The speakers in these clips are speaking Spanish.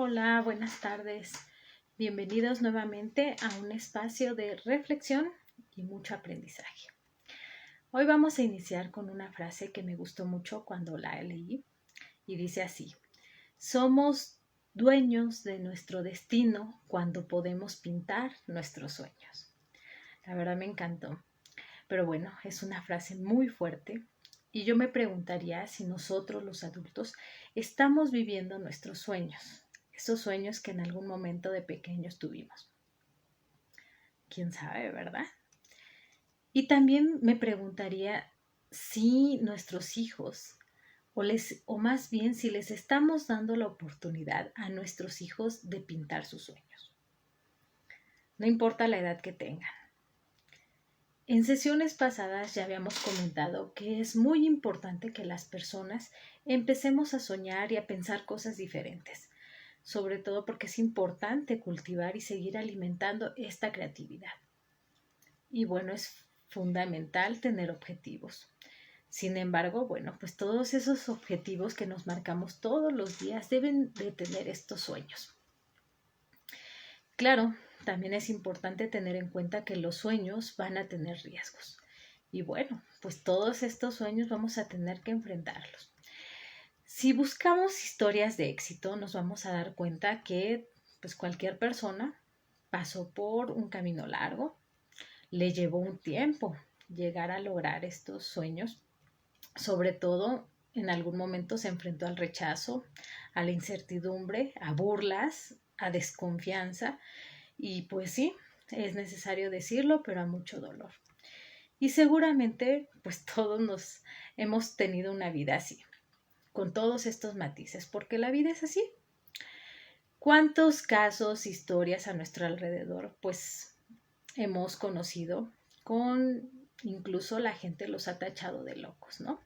Hola, buenas tardes. Bienvenidos nuevamente a un espacio de reflexión y mucho aprendizaje. Hoy vamos a iniciar con una frase que me gustó mucho cuando la leí y dice así: somos dueños de nuestro destino cuando podemos pintar nuestros sueños. La verdad me encantó, pero bueno, es una frase muy fuerte y yo me preguntaría si nosotros los adultos estamos viviendo nuestros sueños, esos sueños que en algún momento de pequeños tuvimos. ¿Quién sabe, verdad? Y también me preguntaría si nuestros hijos, o más bien si les estamos dando la oportunidad a nuestros hijos de pintar sus sueños. No importa la edad que tengan. En sesiones pasadas ya habíamos comentado que es muy importante que las personas empecemos a soñar y a pensar cosas diferentes, sobre todo porque es importante cultivar y seguir alimentando esta creatividad. Y bueno, es fundamental tener objetivos. Sin embargo, bueno, pues todos esos objetivos que nos marcamos todos los días deben de tener estos sueños. Claro, también es importante tener en cuenta que los sueños van a tener riesgos. Y bueno, pues todos estos sueños vamos a tener que enfrentarlos. Si buscamos historias de éxito, nos vamos a dar cuenta que pues cualquier persona pasó por un camino largo, le llevó un tiempo llegar a lograr estos sueños. Sobre todo, en algún momento se enfrentó al rechazo, a la incertidumbre, a burlas, a desconfianza. Y pues sí, es necesario decirlo, pero a mucho dolor. Y seguramente, pues todos nos hemos tenido una vida así, con todos estos matices, porque la vida es así. ¿Cuántos casos, historias a nuestro alrededor, pues hemos conocido con incluso la gente los ha tachado de locos, ¿no?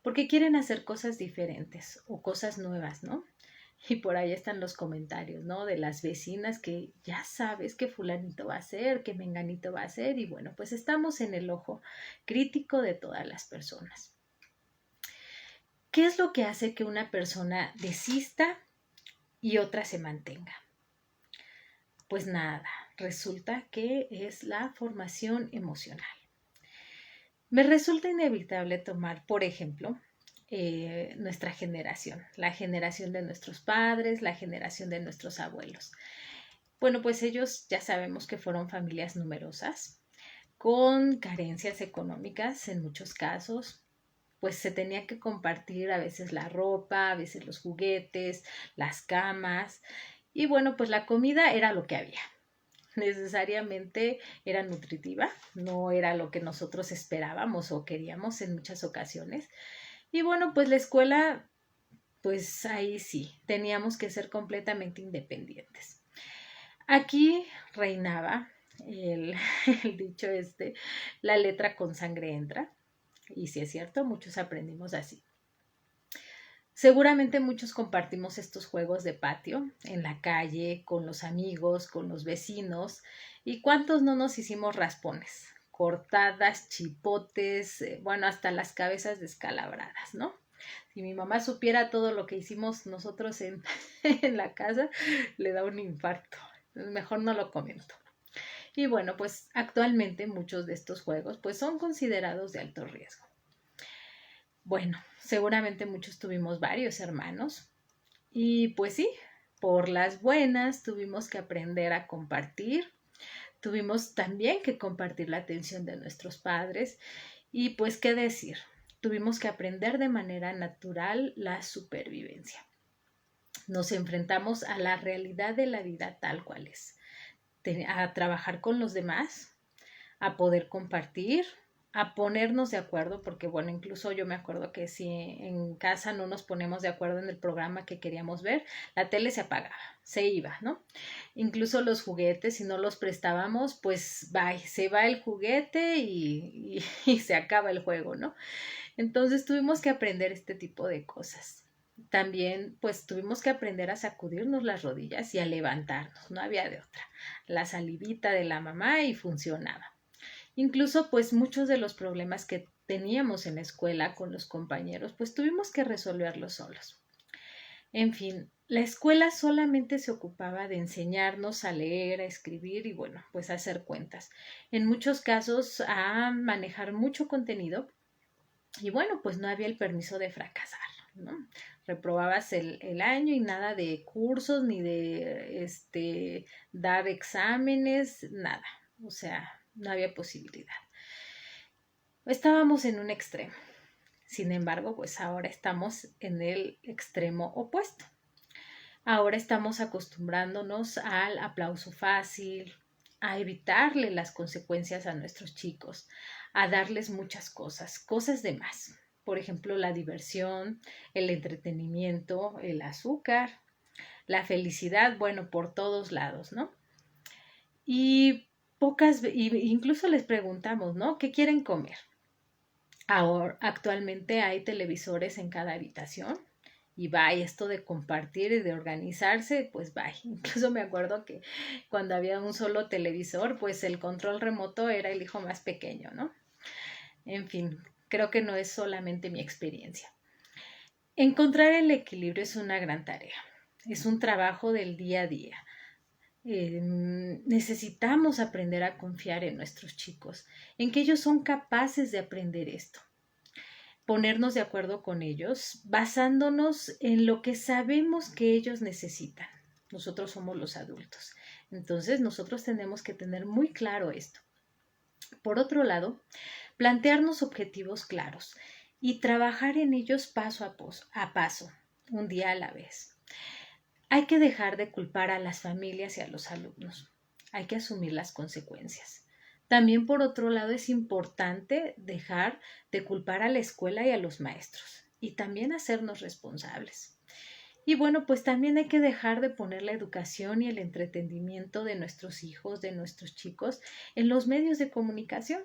Porque quieren hacer cosas diferentes o cosas nuevas, ¿no? Y por ahí están los comentarios, ¿no? De las vecinas que ya sabes que fulanito va a hacer, que menganito va a hacer, y bueno, pues estamos en el ojo crítico de todas las personas. ¿Qué es lo que hace que una persona desista y otra se mantenga? Pues nada, resulta que es la formación emocional. Me resulta inevitable tomar, por ejemplo, nuestra generación, la generación de nuestros padres, la generación de nuestros abuelos. Bueno, pues ellos ya sabemos que fueron familias numerosas, con carencias económicas en muchos casos, pues se tenía que compartir a veces la ropa, a veces los juguetes, las camas, y bueno, pues la comida era lo que había. Necesariamente era nutritiva, no era lo que nosotros esperábamos o queríamos en muchas ocasiones. Y bueno, pues la escuela, pues ahí sí, teníamos que ser completamente independientes. Aquí reinaba el, el dicho la letra con sangre entra. Y sí es cierto, muchos aprendimos así. Seguramente muchos compartimos estos juegos de patio en la calle, con los amigos, con los vecinos. ¿Y cuántos no nos hicimos raspones? Cortadas, chipotes, bueno, hasta las cabezas descalabradas, ¿no? Si mi mamá supiera todo lo que hicimos nosotros en la casa, le da un infarto. Mejor no lo comento. Y bueno, pues actualmente muchos de estos juegos pues son considerados de alto riesgo. Bueno, seguramente muchos tuvimos varios hermanos y pues sí, por las buenas tuvimos que aprender a compartir, tuvimos también que compartir la atención de nuestros padres y pues qué decir, tuvimos que aprender de manera natural la supervivencia. Nos enfrentamos a la realidad de la vida tal cual es, a trabajar con los demás, a poder compartir, a ponernos de acuerdo, porque bueno, incluso yo me acuerdo que si en casa no nos ponemos de acuerdo en el programa que queríamos ver, la tele se apagaba, se iba, ¿no? Incluso los juguetes, si no los prestábamos, pues bye, se va el juguete y se acaba el juego, ¿no? Entonces tuvimos que aprender este tipo de cosas. También pues tuvimos que aprender a sacudirnos las rodillas y a levantarnos, no había de otra. La salivita de la mamá y funcionaba. Incluso pues muchos de los problemas que teníamos en la escuela con los compañeros pues tuvimos que resolverlos solos. En fin, La escuela solamente se ocupaba de enseñarnos a leer, a escribir y bueno, pues a hacer cuentas. En muchos casos a manejar mucho contenido y bueno, pues no había el permiso de fracasar, ¿no? Reprobabas el año y nada de cursos ni de dar exámenes, nada. O sea, no había posibilidad. Estábamos en un extremo. Sin embargo, pues ahora estamos en el extremo opuesto. Ahora estamos acostumbrándonos al aplauso fácil, a evitarle las consecuencias a nuestros chicos, a darles muchas cosas, cosas de más. Por ejemplo, la diversión, el entretenimiento, el azúcar, la felicidad, bueno, por todos lados, ¿no? Y incluso les preguntamos, ¿no? ¿Qué quieren comer? Ahora, actualmente hay televisores en cada habitación y va, esto de compartir y de organizarse, pues va. Incluso me acuerdo que cuando había un solo televisor, pues el control remoto era el hijo más pequeño, ¿no? En fin, creo que no es solamente mi experiencia. Encontrar el equilibrio es una gran tarea, es un trabajo del día a día. Necesitamos aprender a confiar en nuestros chicos, en que ellos son capaces de aprender esto, ponernos de acuerdo con ellos, basándonos en lo que sabemos que ellos necesitan. Nosotros somos los adultos. Entonces, nosotros tenemos que tener muy claro esto. Por otro lado, plantearnos objetivos claros y trabajar en ellos paso a paso, un día a la vez. Hay que dejar de culpar a las familias y a los alumnos. Hay que asumir las consecuencias. También, por otro lado, es importante dejar de culpar a la escuela y a los maestros y también hacernos responsables. Y bueno, pues también hay que dejar de poner la educación y el entretenimiento de nuestros hijos, de nuestros chicos, en los medios de comunicación.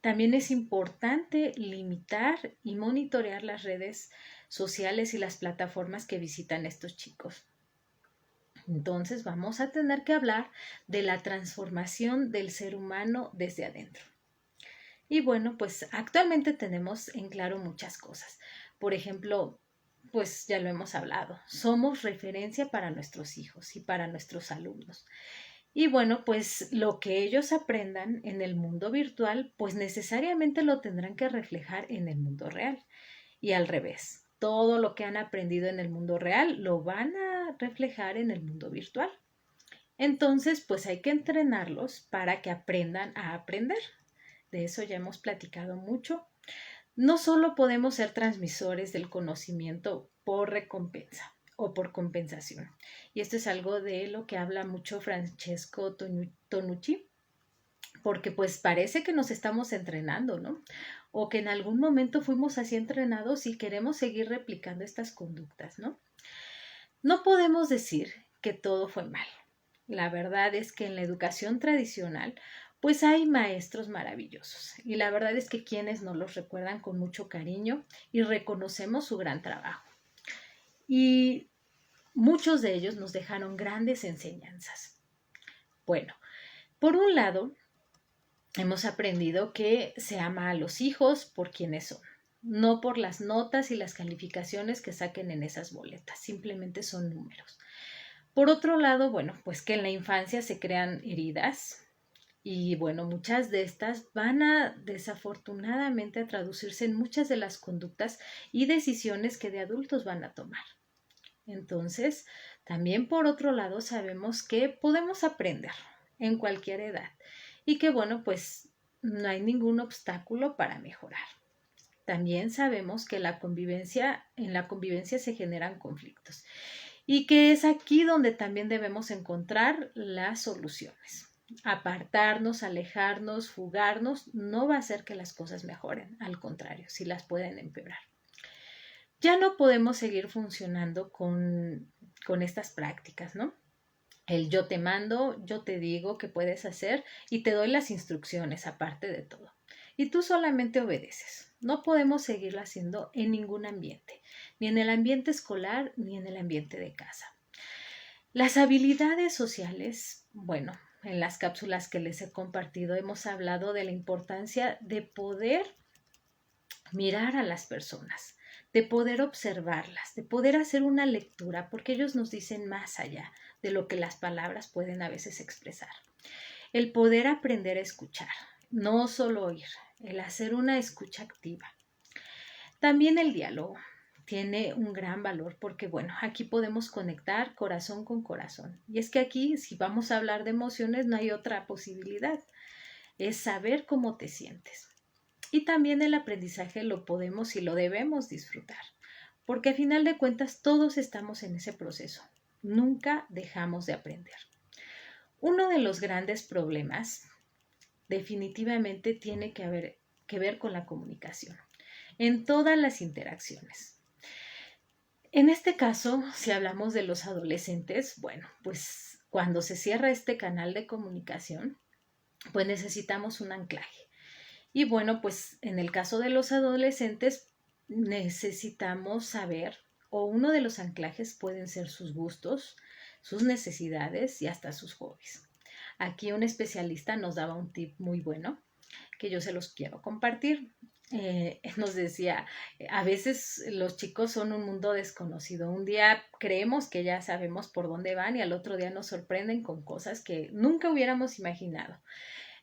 También es importante limitar y monitorear las redes sociales y las plataformas que visitan estos chicos. Entonces vamos a tener que hablar de la transformación del ser humano desde adentro. Y bueno, pues actualmente tenemos en claro muchas cosas. Por ejemplo, pues ya lo hemos hablado, somos referencia para nuestros hijos y para nuestros alumnos. Y bueno, pues lo que ellos aprendan en el mundo virtual, pues necesariamente lo tendrán que reflejar en el mundo real. Y al revés, todo lo que han aprendido en el mundo real lo van a reflejar en el mundo virtual. Entonces, pues hay que entrenarlos para que aprendan a aprender. De eso ya hemos platicado mucho. No solo podemos ser transmisores del conocimiento por recompensa o por compensación. Y esto es algo de lo que habla mucho Francesco Tonucci, porque pues parece que nos estamos entrenando, ¿no? O que en algún momento fuimos así entrenados y queremos seguir replicando estas conductas, ¿no? No podemos decir que todo fue mal. La verdad es que en la educación tradicional pues hay maestros maravillosos y la verdad es que quienes nos los recuerdan con mucho cariño y reconocemos su gran trabajo. Y muchos de ellos nos dejaron grandes enseñanzas. Bueno, por un lado, hemos aprendido que se ama a los hijos por quienes son, no por las notas y las calificaciones que saquen en esas boletas, simplemente son números. Por otro lado, bueno, pues que en la infancia se crean heridas y bueno, muchas de estas van a desafortunadamente a traducirse en muchas de las conductas y decisiones que de adultos van a tomar. Entonces, también por otro lado sabemos que podemos aprender en cualquier edad y que bueno, pues no hay ningún obstáculo para mejorar. También sabemos que en la convivencia se generan conflictos y que es aquí donde también debemos encontrar las soluciones. Apartarnos, alejarnos, fugarnos, no va a hacer que las cosas mejoren, al contrario, sí las pueden empeorar. Ya no podemos seguir funcionando con estas prácticas, ¿no? El yo te mando, yo te digo qué puedes hacer y te doy las instrucciones aparte de todo. Y tú solamente obedeces. No podemos seguirlo haciendo en ningún ambiente, ni en el ambiente escolar ni en el ambiente de casa. Las habilidades sociales, bueno, en las cápsulas que les he compartido hemos hablado de la importancia de poder mirar a las personas, de poder observarlas, de poder hacer una lectura, porque ellos nos dicen más allá de lo que las palabras pueden a veces expresar. El poder aprender a escuchar, no solo oír, el hacer una escucha activa. También el diálogo tiene un gran valor porque, bueno, aquí podemos conectar corazón con corazón. Y es que aquí, si vamos a hablar de emociones, no hay otra posibilidad. Es saber cómo te sientes. Y también el aprendizaje lo podemos y lo debemos disfrutar, porque a final de cuentas todos estamos en ese proceso. Nunca dejamos de aprender. Uno de los grandes problemas definitivamente tiene que ver con la comunicación en todas las interacciones. En este caso, si hablamos de los adolescentes, bueno, pues cuando se cierra este canal de comunicación, pues necesitamos un anclaje. Y bueno, pues en el caso de los adolescentes necesitamos saber, o uno de los anclajes pueden ser sus gustos, sus necesidades y hasta sus hobbies. Aquí un especialista nos daba un tip muy bueno que yo se los quiero compartir. Nos decía, a veces los chicos son un mundo desconocido. Un día creemos que ya sabemos por dónde van y al otro día nos sorprenden con cosas que nunca hubiéramos imaginado.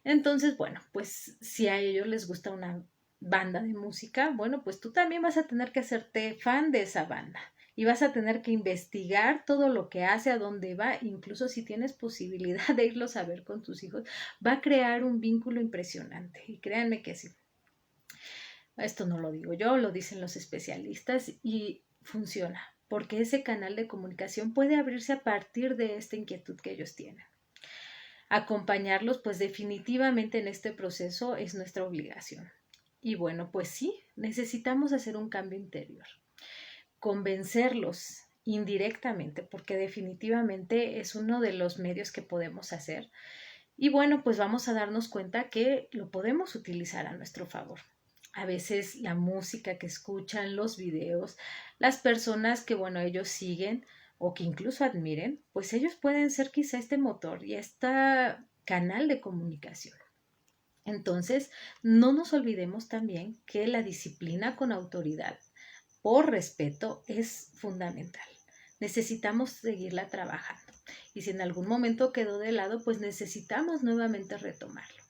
Entonces, bueno, pues si a ellos les gusta una banda de música, bueno, pues tú también vas a tener que hacerte fan de esa banda y vas a tener que investigar todo lo que hace, a dónde va, incluso si tienes posibilidad de irlos a ver con tus hijos, va a crear un vínculo impresionante. Y créanme que sí. Esto no lo digo yo, lo dicen los especialistas y funciona, porque ese canal de comunicación puede abrirse a partir de esta inquietud que ellos tienen. Acompañarlos, pues definitivamente en este proceso es nuestra obligación. Y bueno, pues sí, necesitamos hacer un cambio interior, convencerlos indirectamente, porque definitivamente es uno de los medios que podemos hacer. Y bueno, pues vamos a darnos cuenta que lo podemos utilizar a nuestro favor. A veces la música que escuchan, los videos, las personas que, bueno, ellos siguen o que incluso admiren, pues ellos pueden ser quizá este motor y este canal de comunicación. Entonces, no nos olvidemos también que la disciplina con autoridad, por respeto, es fundamental. Necesitamos seguirla trabajando. Y si en algún momento quedó de lado, pues necesitamos nuevamente retomarlo.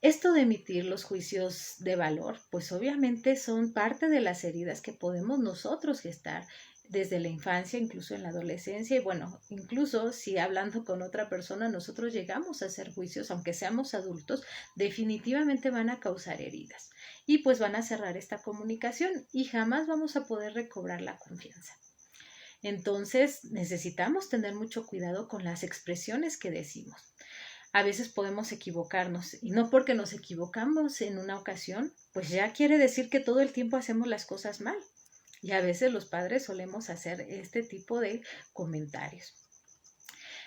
Esto de emitir los juicios de valor, pues obviamente son parte de las heridas que podemos nosotros gestar desde la infancia, incluso en la adolescencia, y bueno, incluso si hablando con otra persona nosotros llegamos a hacer juicios, aunque seamos adultos, definitivamente van a causar heridas y pues van a cerrar esta comunicación y jamás vamos a poder recobrar la confianza. Entonces necesitamos tener mucho cuidado con las expresiones que decimos. A veces podemos equivocarnos y no porque nos equivocamos en una ocasión, pues ya quiere decir que todo el tiempo hacemos las cosas mal. Y a veces los padres solemos hacer este tipo de comentarios.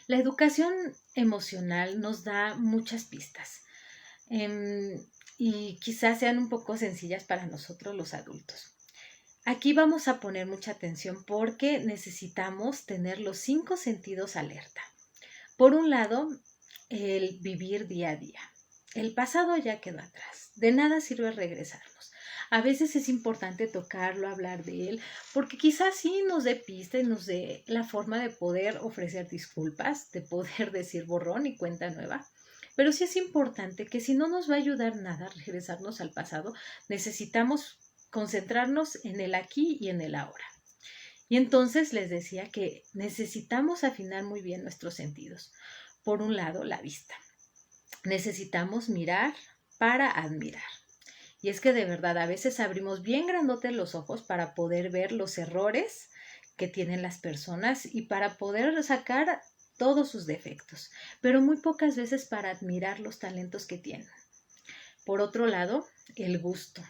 La educación emocional nos da muchas pistas y quizás sean un poco sencillas para nosotros los adultos. Aquí vamos a poner mucha atención porque necesitamos tener los 5 sentidos alerta. Por un lado, el vivir día a día. El pasado ya quedó atrás. De nada sirve regresarnos. A veces es importante tocarlo, hablar de él, porque quizás sí nos dé pista y nos dé la forma de poder ofrecer disculpas, de poder decir borrón y cuenta nueva. Pero sí es importante que si no nos va a ayudar nada a regresarnos al pasado, necesitamos concentrarnos en el aquí y en el ahora. Y entonces les decía que necesitamos afinar muy bien nuestros sentidos. Por un lado, la vista. Necesitamos mirar para admirar. Y es que de verdad a veces abrimos bien grandotes los ojos para poder ver los errores que tienen las personas y para poder sacar todos sus defectos, pero muy pocas veces para admirar los talentos que tienen. Por otro lado, el gusto.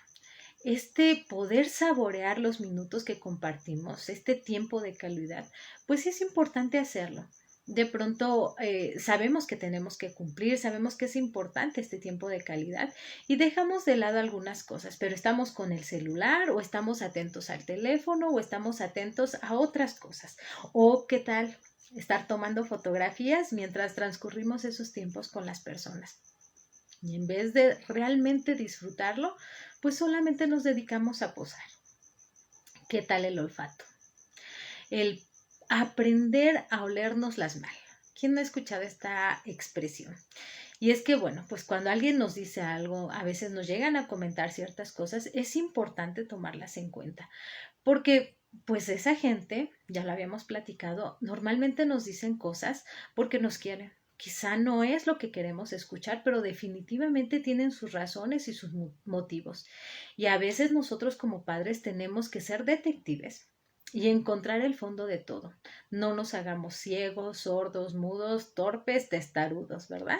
Este poder saborear los minutos que compartimos, este tiempo de calidad, pues sí es importante hacerlo. De pronto sabemos que tenemos que cumplir, sabemos que es importante este tiempo de calidad y dejamos de lado algunas cosas, pero estamos con el celular o estamos atentos al teléfono o estamos atentos a otras cosas. O qué tal estar tomando fotografías mientras transcurrimos esos tiempos con las personas. Y en vez de realmente disfrutarlo, pues solamente nos dedicamos a posar. ¿Qué tal el olfato? El aprender a olernos las mal. ¿Quién no ha escuchado esta expresión? Y es que, bueno, pues cuando alguien nos dice algo, a veces nos llegan a comentar ciertas cosas, es importante tomarlas en cuenta, porque pues esa gente, ya lo habíamos platicado, normalmente nos dicen cosas porque nos quieren. Quizá no es lo que queremos escuchar, pero definitivamente tienen sus razones y sus motivos. Y a veces nosotros como padres tenemos que ser detectives y encontrar el fondo de todo. No nos hagamos ciegos, sordos, mudos, torpes, testarudos, ¿verdad?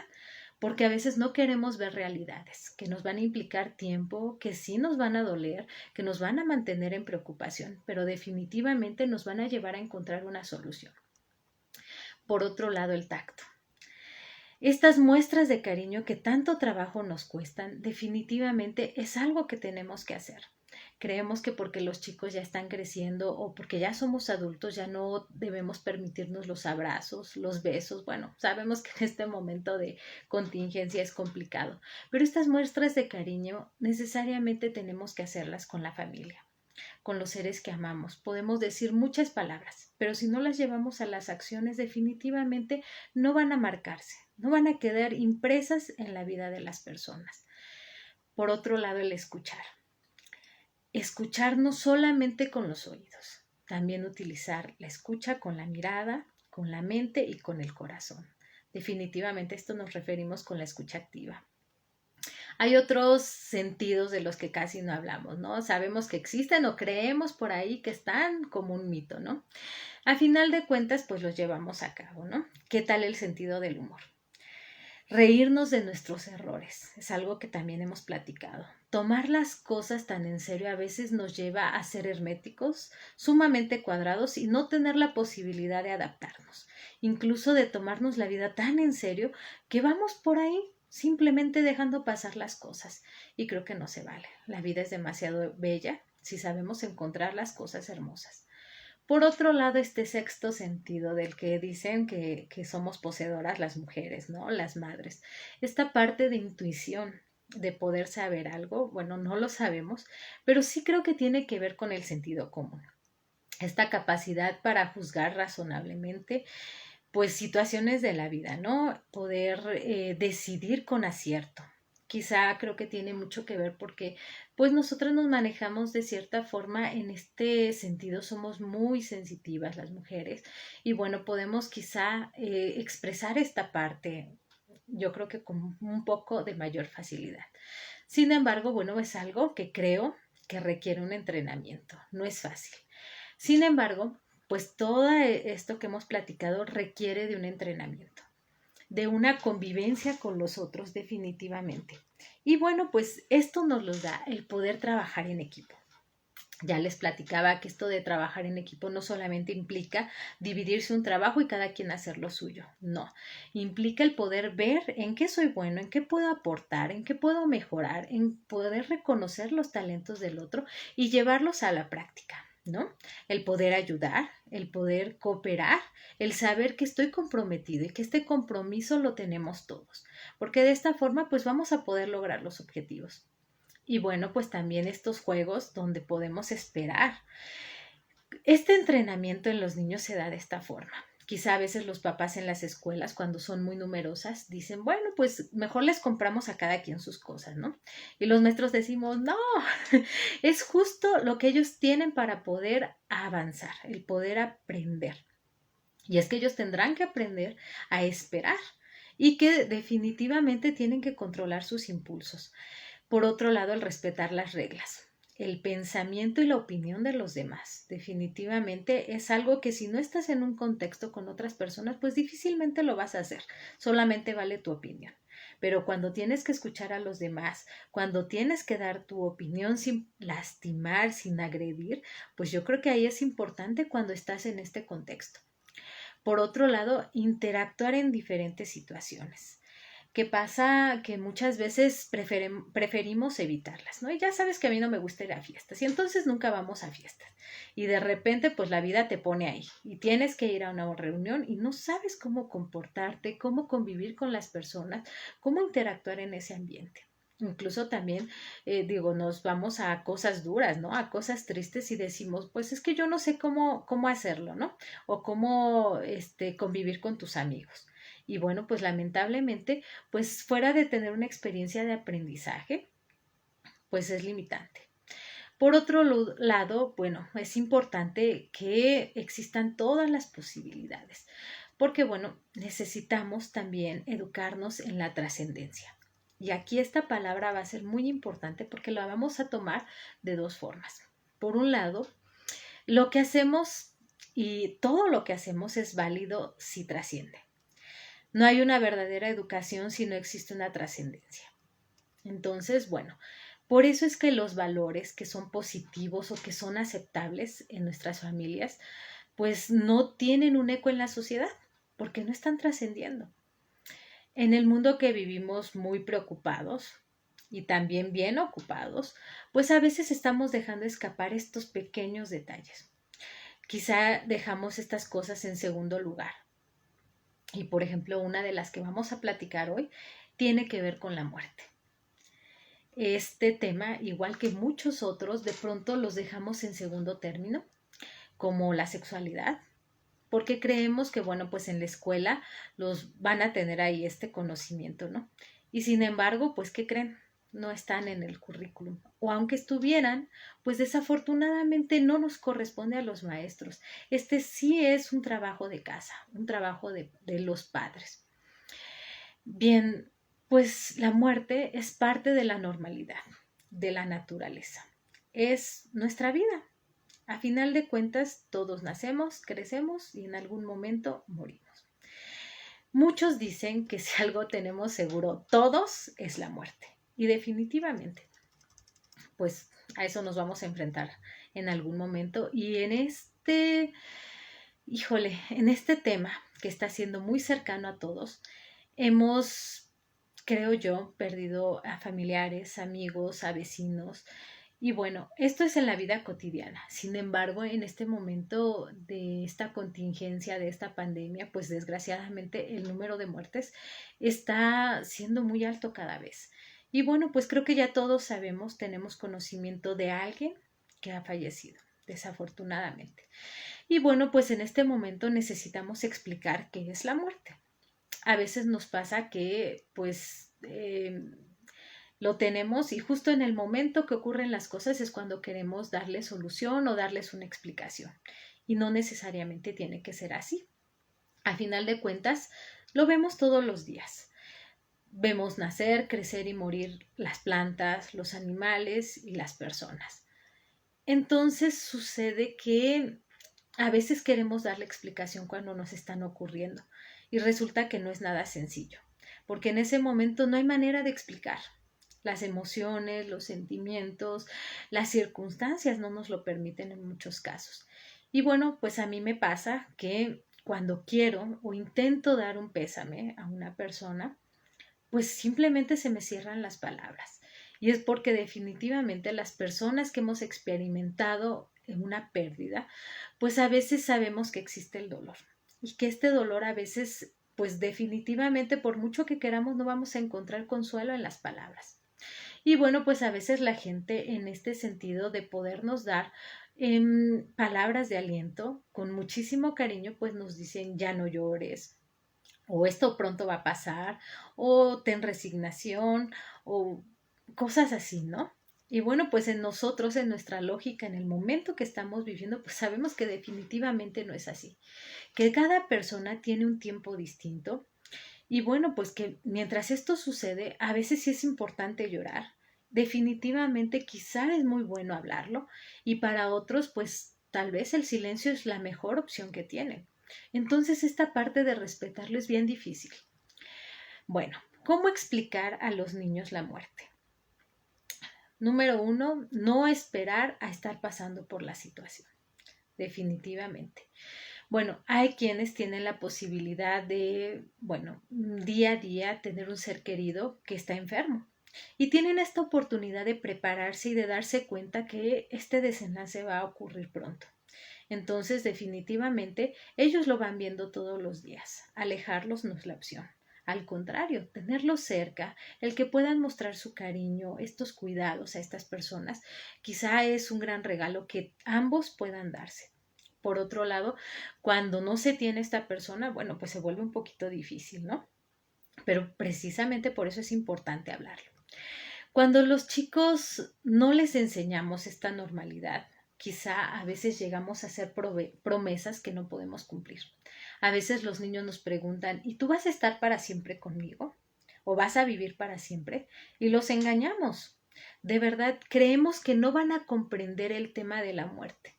Porque a veces no queremos ver realidades que nos van a implicar tiempo, que sí nos van a doler, que nos van a mantener en preocupación, pero definitivamente nos van a llevar a encontrar una solución. Por otro lado, el tacto. Estas muestras de cariño que tanto trabajo nos cuestan, definitivamente es algo que tenemos que hacer. Creemos que porque los chicos ya están creciendo o porque ya somos adultos ya no debemos permitirnos los abrazos, los besos. Bueno, sabemos que en este momento de contingencia es complicado, pero estas muestras de cariño necesariamente tenemos que hacerlas con la familia, con los seres que amamos. Podemos decir muchas palabras, pero si no las llevamos a las acciones, definitivamente no van a marcarse, no van a quedar impresas en la vida de las personas. Por otro lado, el escuchar. Escuchar no solamente con los oídos, también utilizar la escucha con la mirada, con la mente y con el corazón. Definitivamente esto nos referimos con la escucha activa. Hay otros sentidos de los que casi no hablamos, ¿no? Sabemos que existen o creemos por ahí que están como un mito, ¿no? A final de cuentas, pues los llevamos a cabo, ¿no? ¿Qué tal el sentido del humor? Reírnos de nuestros errores es algo que también hemos platicado. Tomar las cosas tan en serio a veces nos lleva a ser herméticos, sumamente cuadrados y no tener la posibilidad de adaptarnos, incluso de tomarnos la vida tan en serio que vamos por ahí simplemente dejando pasar las cosas. Y creo que no se vale. La vida es demasiado bella si sabemos encontrar las cosas hermosas. Por otro lado, este sexto sentido del que dicen que somos poseedoras las mujeres, ¿no? Las madres. Esta parte de intuición, de poder saber algo, bueno, no lo sabemos, pero sí creo que tiene que ver con el sentido común. Esta capacidad para juzgar razonablemente, pues, situaciones de la vida, ¿no? Poder decidir con acierto. Quizá creo que tiene mucho que ver porque pues nosotras nos manejamos de cierta forma en este sentido, somos muy sensitivas las mujeres y bueno, podemos quizá expresar esta parte, yo creo que con un poco de mayor facilidad. Sin embargo, bueno, es algo que creo que requiere un entrenamiento, no es fácil. Sin embargo, pues todo esto que hemos platicado requiere de un entrenamiento, de una convivencia con los otros definitivamente. Y bueno, pues esto nos lo da el poder trabajar en equipo. Ya les platicaba que esto de trabajar en equipo no solamente implica dividirse un trabajo y cada quien hacer lo suyo, no, implica el poder ver en qué soy bueno, en qué puedo aportar, en qué puedo mejorar, en poder reconocer los talentos del otro y llevarlos a la práctica, ¿no? El poder ayudar, el poder cooperar, el saber que estoy comprometido y que este compromiso lo tenemos todos, porque de esta forma pues vamos a poder lograr los objetivos. Y bueno, pues también estos juegos donde podemos esperar. Este entrenamiento en los niños se da de esta forma. Quizá a veces los papás en las escuelas, cuando son muy numerosas, dicen, bueno, pues mejor les compramos a cada quien sus cosas, ¿no? Y los maestros decimos, no, es justo lo que ellos tienen para poder avanzar, el poder aprender. Y es que ellos tendrán que aprender a esperar y que definitivamente tienen que controlar sus impulsos. Por otro lado, el respetar las reglas. El pensamiento y la opinión de los demás. Definitivamente es algo que si no estás en un contexto con otras personas, pues difícilmente lo vas a hacer. Solamente vale tu opinión. Pero cuando tienes que escuchar a los demás, cuando tienes que dar tu opinión sin lastimar, sin agredir, pues yo creo que ahí es importante cuando estás en este contexto. Por otro lado, interactuar en diferentes situaciones. ¿Qué pasa? Que muchas veces preferimos evitarlas, ¿no? Y ya sabes que a mí no me gusta ir a fiestas y entonces nunca vamos a fiestas. Y de repente pues la vida te pone ahí y tienes que ir a una reunión y no sabes cómo comportarte, cómo convivir con las personas, cómo interactuar en ese ambiente. Incluso también, nos vamos a cosas duras, ¿no? A cosas tristes y decimos, pues es que yo no sé cómo hacerlo, ¿no? O cómo, convivir con tus amigos. Y bueno, pues lamentablemente, pues fuera de tener una experiencia de aprendizaje, pues es limitante. Por otro lado, bueno, es importante que existan todas las posibilidades, porque bueno, necesitamos también educarnos en la trascendencia. Y aquí esta palabra va a ser muy importante porque la vamos a tomar de dos formas. Por un lado, lo que hacemos y todo lo que hacemos es válido si trasciende. No hay una verdadera educación si no existe una trascendencia. Entonces, bueno, por eso es que los valores que son positivos o que son aceptables en nuestras familias, pues no tienen un eco en la sociedad, porque no están trascendiendo. En el mundo que vivimos muy preocupados y también bien ocupados, pues a veces estamos dejando escapar estos pequeños detalles. Quizá dejamos estas cosas en segundo lugar. Y por ejemplo, una de las que vamos a platicar hoy tiene que ver con la muerte. Este tema, igual que muchos otros, de pronto los dejamos en segundo término, como la sexualidad, porque creemos que, bueno, pues en la escuela los van a tener ahí este conocimiento, ¿no? Y sin embargo, pues, ¿qué creen? No están en el currículum. O aunque estuvieran, pues desafortunadamente no nos corresponde a los maestros. Este sí es un trabajo de casa, un trabajo de los padres. Bien, pues la muerte es parte de la normalidad, de la naturaleza. Es nuestra vida. A final de cuentas, todos nacemos, crecemos y en algún momento morimos. Muchos dicen que si algo tenemos seguro todos es la muerte. Y definitivamente, pues a eso nos vamos a enfrentar en algún momento. Y en este tema que está siendo muy cercano a todos, hemos, creo yo, perdido a familiares, amigos, a vecinos. Y bueno, esto es en la vida cotidiana. Sin embargo, en este momento de esta contingencia, de esta pandemia, pues desgraciadamente el número de muertes está siendo muy alto cada vez. Y bueno, pues creo que ya todos sabemos, tenemos conocimiento de alguien que ha fallecido, desafortunadamente. Y bueno, pues en este momento necesitamos explicar qué es la muerte. A veces nos pasa que pues lo tenemos y justo en el momento que ocurren las cosas es cuando queremos darle solución o darles una explicación. Y no necesariamente tiene que ser así. A final de cuentas, lo vemos todos los días. Vemos nacer, crecer y morir las plantas, los animales y las personas. Entonces sucede que a veces queremos darle explicación cuando nos están ocurriendo y resulta que no es nada sencillo, porque en ese momento no hay manera de explicar. Las emociones, los sentimientos, las circunstancias no nos lo permiten en muchos casos. Y bueno, pues a mí me pasa que cuando quiero o intento dar un pésame a una persona, pues simplemente se me cierran las palabras. Y es porque definitivamente las personas que hemos experimentado una pérdida, pues a veces sabemos que existe el dolor y que este dolor a veces, pues definitivamente por mucho que queramos no vamos a encontrar consuelo en las palabras. Y bueno, pues a veces la gente en este sentido de podernos dar palabras de aliento con muchísimo cariño, pues nos dicen ya no llores, o esto pronto va a pasar, o ten resignación, o cosas así, ¿no? Y bueno, pues en nosotros, en nuestra lógica, en el momento que estamos viviendo, pues sabemos que definitivamente no es así, que cada persona tiene un tiempo distinto y bueno, pues que mientras esto sucede, a veces sí es importante llorar. Definitivamente quizá es muy bueno hablarlo y para otros, pues tal vez el silencio es la mejor opción que tienen. Entonces esta parte de respetarlo es bien difícil. Bueno, ¿cómo explicar a los niños la muerte? Número uno, no esperar a estar pasando por la situación. Definitivamente. Bueno, hay quienes tienen la posibilidad de, bueno, día a día tener un ser querido que está enfermo y tienen esta oportunidad de prepararse y de darse cuenta que este desenlace va a ocurrir pronto. Entonces, definitivamente, ellos lo van viendo todos los días. Alejarlos no es la opción. Al contrario, tenerlos cerca, el que puedan mostrar su cariño, estos cuidados a estas personas, quizá es un gran regalo que ambos puedan darse. Por otro lado, cuando no se tiene esta persona, bueno, pues se vuelve un poquito difícil, ¿no? Pero precisamente por eso es importante hablarlo. Cuando los chicos no les enseñamos esta normalidad, quizá a veces llegamos a hacer promesas que no podemos cumplir. A veces los niños nos preguntan, ¿y tú vas a estar para siempre conmigo? ¿O vas a vivir para siempre? Y los engañamos. De verdad, creemos que no van a comprender el tema de la muerte.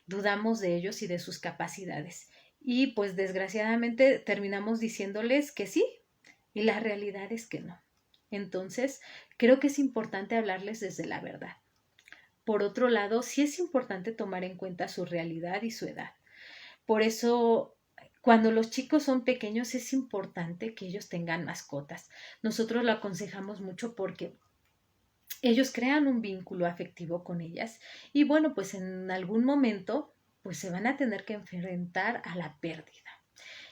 Dudamos de ellos y de sus capacidades. Y pues desgraciadamente terminamos diciéndoles que sí, y la realidad es que no. Entonces, creo que es importante hablarles desde la verdad. Por otro lado, sí es importante tomar en cuenta su realidad y su edad. Por eso, cuando los chicos son pequeños, es importante que ellos tengan mascotas. Nosotros lo aconsejamos mucho porque ellos crean un vínculo afectivo con ellas y bueno, pues en algún momento, pues se van a tener que enfrentar a la pérdida.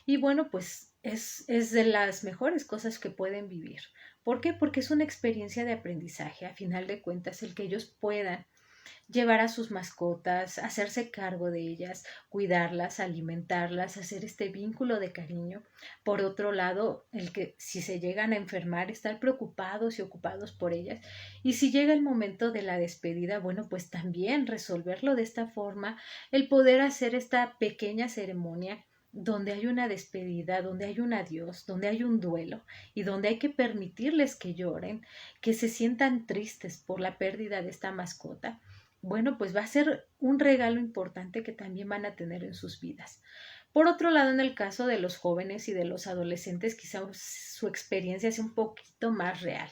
Y bueno, pues es de las mejores cosas que pueden vivir. ¿Por qué? Porque es una experiencia de aprendizaje. A final de cuentas, el que ellos puedan llevar a sus mascotas, hacerse cargo de ellas, cuidarlas, alimentarlas, hacer este vínculo de cariño. Por otro lado, el que si se llegan a enfermar, estar preocupados y ocupados por ellas. Y si llega el momento de la despedida, bueno, pues también resolverlo de esta forma, el poder hacer esta pequeña ceremonia donde hay una despedida, donde hay un adiós, donde hay un duelo y donde hay que permitirles que lloren, que se sientan tristes por la pérdida de esta mascota, bueno, pues va a ser un regalo importante que también van a tener en sus vidas. Por otro lado, en el caso de los jóvenes y de los adolescentes, quizá su experiencia sea un poquito más real.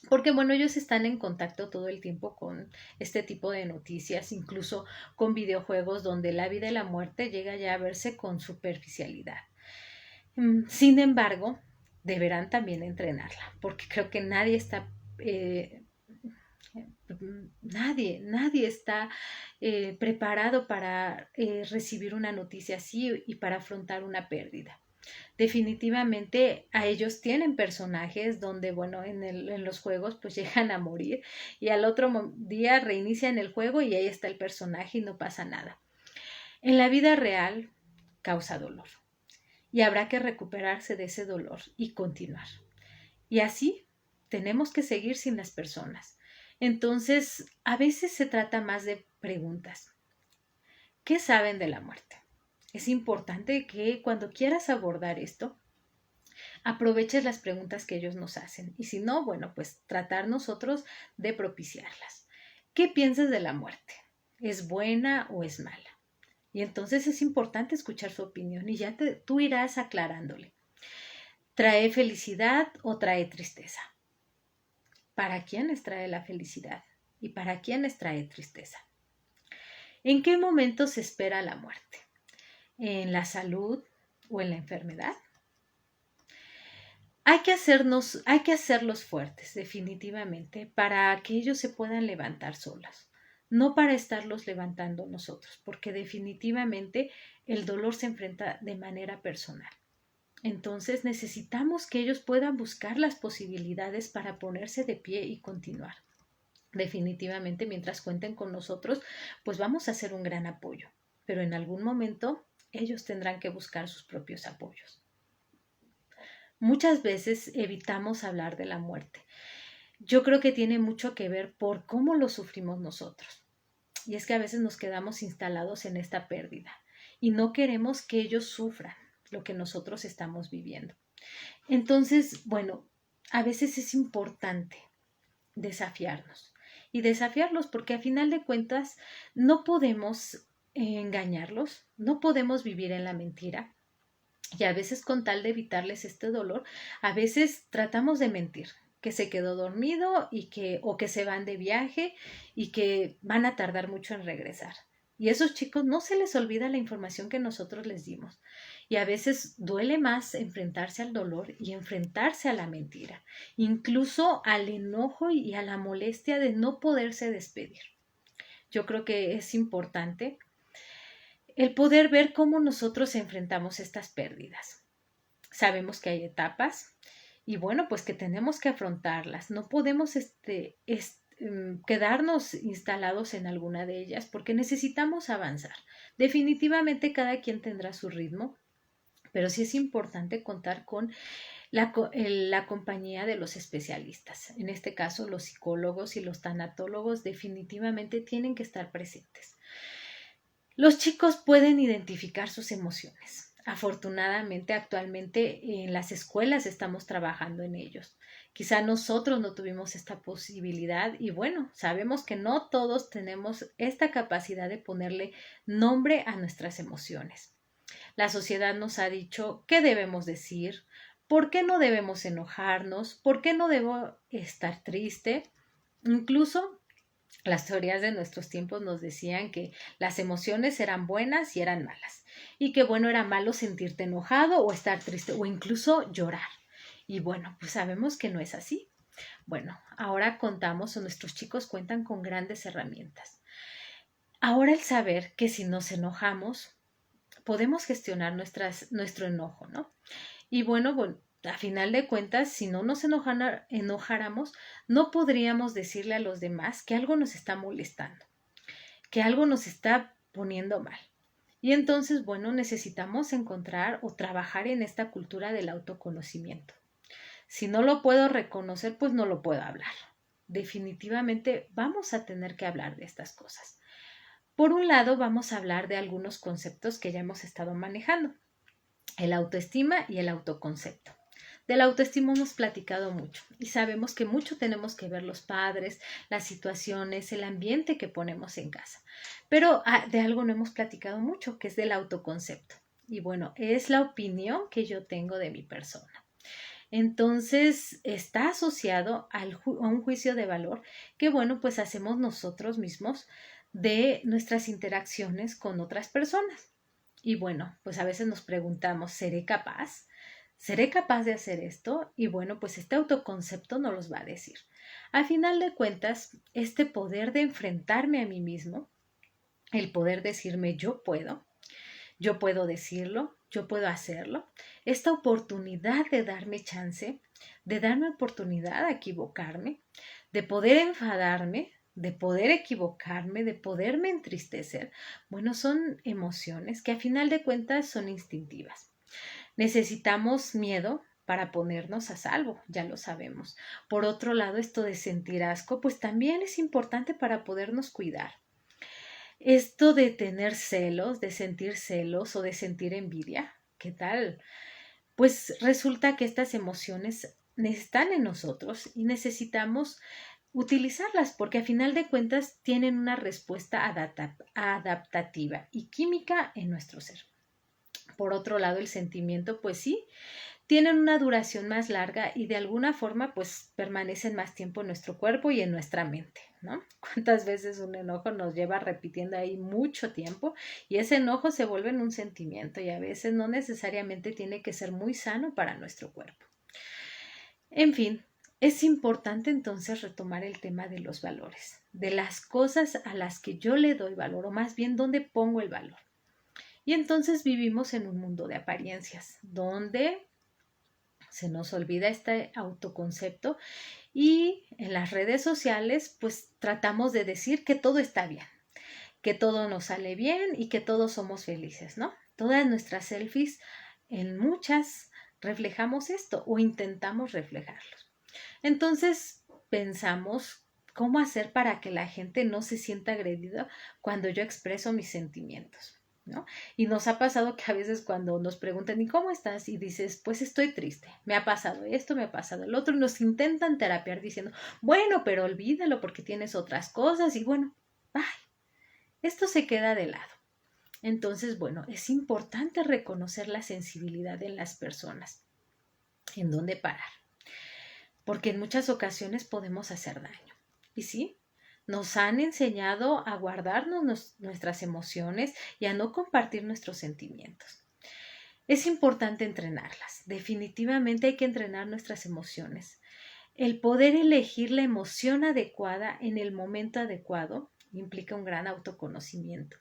Porque bueno, ellos están en contacto todo el tiempo con este tipo de noticias, incluso con videojuegos donde la vida y la muerte llega ya a verse con superficialidad. Sin embargo, deberán también entrenarla, porque creo que nadie está nadie está preparado para recibir una noticia así y para afrontar una pérdida. Definitivamente a ellos tienen personajes donde, bueno, en los juegos pues llegan a morir y al otro día reinician el juego y ahí está el personaje y no pasa nada. En la vida real causa dolor y habrá que recuperarse de ese dolor y continuar. Y así tenemos que seguir sin las personas. Entonces, a veces se trata más de preguntas. ¿Qué saben de la muerte? Es importante que cuando quieras abordar esto, aproveches las preguntas que ellos nos hacen. Y si no, bueno, pues tratar nosotros de propiciarlas. ¿Qué piensas de la muerte? ¿Es buena o es mala? Y entonces es importante escuchar su opinión y ya tú irás aclarándole. ¿Trae felicidad o trae tristeza? ¿Para quiénes trae la felicidad? ¿Y para quiénes trae tristeza? ¿En qué momento se espera la muerte? ¿En la salud o en la enfermedad? Hay que hacerlos fuertes, definitivamente, para que ellos se puedan levantar solas, no para estarlos levantando nosotros, porque definitivamente el dolor se enfrenta de manera personal. Entonces necesitamos que ellos puedan buscar las posibilidades para ponerse de pie y continuar. Definitivamente, mientras cuenten con nosotros, pues vamos a hacer un gran apoyo, pero en algún momento ellos tendrán que buscar sus propios apoyos. Muchas veces evitamos hablar de la muerte. Yo creo que tiene mucho que ver por cómo lo sufrimos nosotros. Y es que a veces nos quedamos instalados en esta pérdida y no queremos que ellos sufran lo que nosotros estamos viviendo. Entonces, bueno, a veces es importante desafiarnos y desafiarlos porque a final de cuentas no podemos engañarlos, no podemos vivir en la mentira. Y a veces con tal de evitarles este dolor, a veces tratamos de mentir, que se quedó dormido o que se van de viaje y que van a tardar mucho en regresar. Y a esos chicos no se les olvida la información que nosotros les dimos. Y a veces duele más enfrentarse al dolor y enfrentarse a la mentira, incluso al enojo y a la molestia de no poderse despedir. Yo creo que es importante el poder ver cómo nosotros enfrentamos estas pérdidas. Sabemos que hay etapas y bueno, pues que tenemos que afrontarlas. No podemos quedarnos instalados en alguna de ellas porque necesitamos avanzar. Definitivamente cada quien tendrá su ritmo, pero sí es importante contar con la compañía de los especialistas. En este caso, los psicólogos y los tanatólogos definitivamente tienen que estar presentes. Los chicos pueden identificar sus emociones. Afortunadamente, actualmente en las escuelas estamos trabajando en ellos. Quizá nosotros no tuvimos esta posibilidad y bueno, sabemos que no todos tenemos esta capacidad de ponerle nombre a nuestras emociones. La sociedad nos ha dicho qué debemos decir, por qué no debemos enojarnos, por qué no debo estar triste. Incluso las teorías de nuestros tiempos nos decían que las emociones eran buenas y eran malas, y que bueno era malo sentirte enojado o estar triste o incluso llorar. Y bueno, pues sabemos que no es así. Bueno, ahora contamos o nuestros chicos cuentan con grandes herramientas. Ahora el saber que si nos enojamos, podemos gestionar nuestro enojo, ¿no? Y bueno, a final de cuentas, si no nos enojáramos, no podríamos decirle a los demás que algo nos está molestando, que algo nos está poniendo mal. Y entonces, bueno, necesitamos encontrar o trabajar en esta cultura del autoconocimiento. Si no lo puedo reconocer, pues no lo puedo hablar. Definitivamente vamos a tener que hablar de estas cosas. Por un lado, vamos a hablar de algunos conceptos que ya hemos estado manejando, el autoestima y el autoconcepto. Del autoestima hemos platicado mucho y sabemos que mucho tenemos que ver los padres, las situaciones, el ambiente que ponemos en casa. Pero de algo no hemos platicado mucho, que es del autoconcepto. Y bueno, es la opinión que yo tengo de mi persona. Entonces, está asociado a un juicio de valor que, bueno, pues hacemos nosotros mismos de nuestras interacciones con otras personas. Y bueno, pues a veces nos preguntamos, ¿seré capaz? ¿Seré capaz de hacer esto? Y bueno, pues este autoconcepto nos los va a decir. Al final de cuentas, este poder de enfrentarme a mí mismo, el poder decirme yo puedo decirlo, yo puedo hacerlo, esta oportunidad de darme chance, de darme oportunidad a equivocarme, de poder enfadarme, de poder equivocarme, de poderme entristecer, bueno, son emociones que a final de cuentas son instintivas. Necesitamos miedo para ponernos a salvo, ya lo sabemos. Por otro lado, esto de sentir asco, pues también es importante para podernos cuidar. Esto de tener celos, de sentir celos o de sentir envidia, ¿qué tal? Pues resulta que estas emociones están en nosotros y necesitamos utilizarlas porque a final de cuentas tienen una respuesta adaptativa y química en nuestro ser. Por otro lado, el sentimiento, pues sí, tienen una duración más larga y de alguna forma pues permanecen más tiempo en nuestro cuerpo y en nuestra mente, ¿no? ¿Cuántas veces un enojo nos lleva repitiendo ahí mucho tiempo y ese enojo se vuelve en un sentimiento y a veces no necesariamente tiene que ser muy sano para nuestro cuerpo? En fin, es importante entonces retomar el tema de los valores, de las cosas a las que yo le doy valor o más bien dónde pongo el valor. Y entonces vivimos en un mundo de apariencias, donde se nos olvida este autoconcepto y en las redes sociales pues tratamos de decir que todo está bien, que todo nos sale bien y que todos somos felices, ¿no? Todas nuestras selfies, en muchas reflejamos esto o intentamos reflejarlos. Entonces pensamos cómo hacer para que la gente no se sienta agredida cuando yo expreso mis sentimientos. ¿No? Y nos ha pasado que a veces cuando nos preguntan, ¿y cómo estás? Y dices, pues estoy triste, me ha pasado esto, me ha pasado el otro, y nos intentan terapiar diciendo, bueno, pero olvídalo porque tienes otras cosas, y bueno, ay, esto se queda de lado. Entonces, bueno, es importante reconocer la sensibilidad en las personas, en dónde parar, porque en muchas ocasiones podemos hacer daño. Y sí, nos han enseñado a guardarnos nuestras emociones y a no compartir nuestros sentimientos. Es importante entrenarlas. Definitivamente hay que entrenar nuestras emociones. El poder elegir la emoción adecuada en el momento adecuado implica un gran autoconocimiento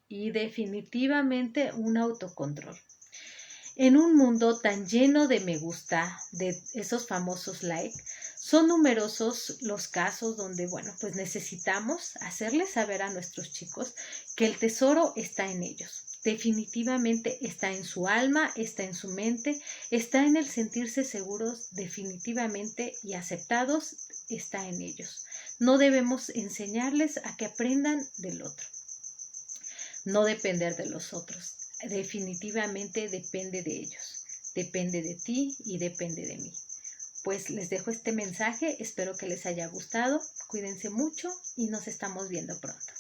y definitivamente un autocontrol. En un mundo tan lleno de me gusta, de esos famosos like, son numerosos los casos donde, bueno, pues necesitamos hacerles saber a nuestros chicos que el tesoro está en ellos. Definitivamente está en su alma, está en su mente, está en el sentirse seguros definitivamente y aceptados, está en ellos. No debemos enseñarles a que aprendan del otro, no depender de los otros. Definitivamente depende de ellos, depende de ti y depende de mí. Pues les dejo este mensaje, espero que les haya gustado, cuídense mucho y nos estamos viendo pronto.